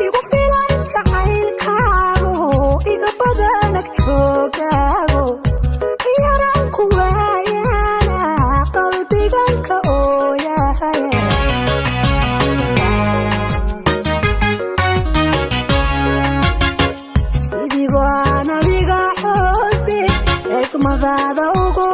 igu filan jacaylkaago iga badanag joogaago yaraan ku waayana qalbiganka ooyahay sidii baan adiga xubbi egmadaada ugu